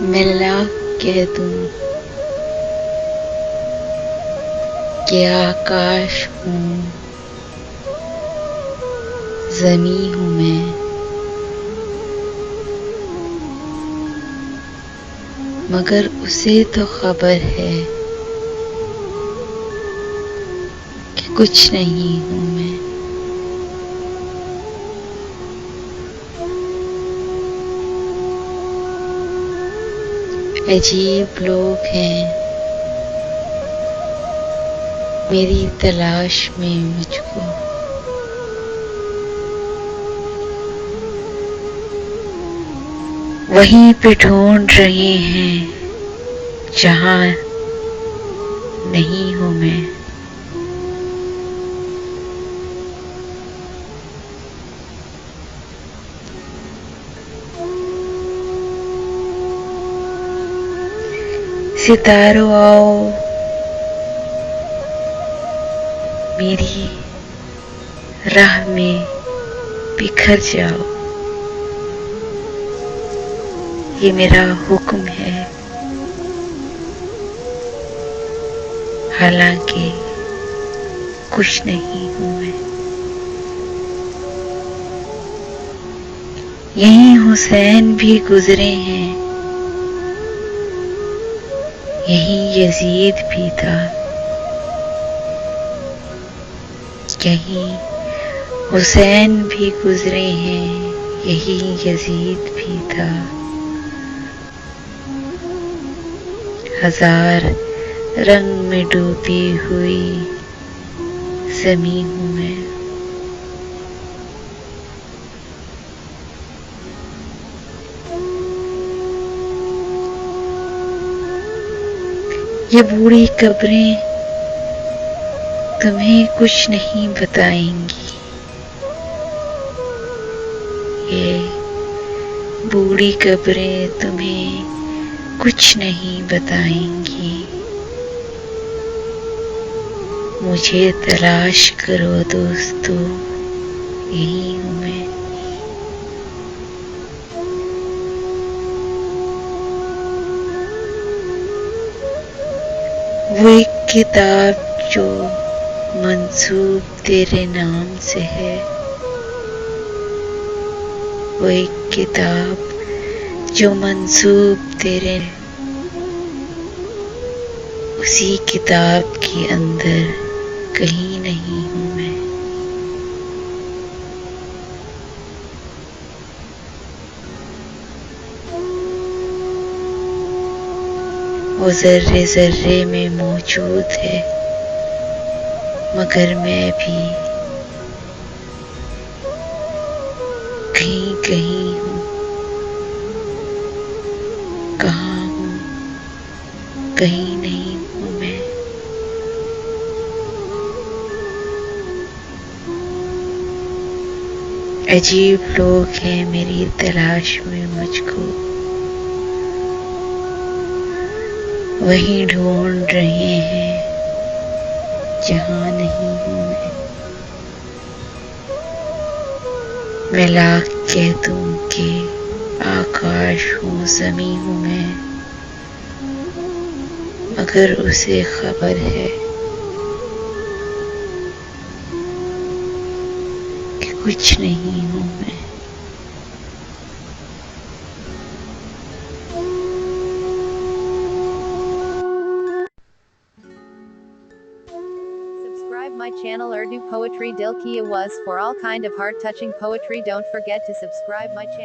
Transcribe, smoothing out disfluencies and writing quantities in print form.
मैं लाख कह दूं कि आकाश हूँ, ज़मीं हूँ मैं, मगर उसे तो खबर है कि कुछ नहीं हूँ मैं। अजीब लोग हैं मेरी तलाश में मुझको, वहीं पे ढूंढ रहे हैं जहां नहीं हूं मैं। सितारों आओ मेरी राह में बिखर जाओ, ये मेरा हुक्म है, हालांकि कुछ नहीं हूं मैं। यहीं हुसैन भी गुजरे हैं, यहीं यजीद भी था, यहीं हुसैन भी गुजरे हैं, यहीं यजीद भी था। हजार रंग में डूबी हुई ज़मीं हूँ मैं। ये बूढ़ी कब्रें तुम्हें कुछ नहीं बताएंगी, ये बूढ़ी कब्रें तुम्हें कुछ नहीं बताएंगी। मुझे तलाश करो दोस्तों, यही हूँ मैं। वो एक किताब जो मंसूब तेरे नाम से है, वो एक किताब जो मंसूब तेरे, उसी किताब के अंदर कहीं नहीं हूँ मैं। वो जर्रे जर्रे में मौजूद है, मगर मैं भी कहीं कहीं हूँ। कहाँ हूँ, कहीं नहीं हूँ मैं। अजीब लोग हैं मेरी तलाश में मुझको, वहीं ढूंढ रहे हैं जहां नहीं हूँ मैं। मैं लाख कह दूं कि आकाश हूँ, ज़मीं हूँ मैं, मगर उसे खबर है कि कुछ नहीं हूँ मैं। Subscribe my channel Urdu Poetry Dil Ki Awaz for all kind of heart touching poetry. Don't forget to subscribe my channel.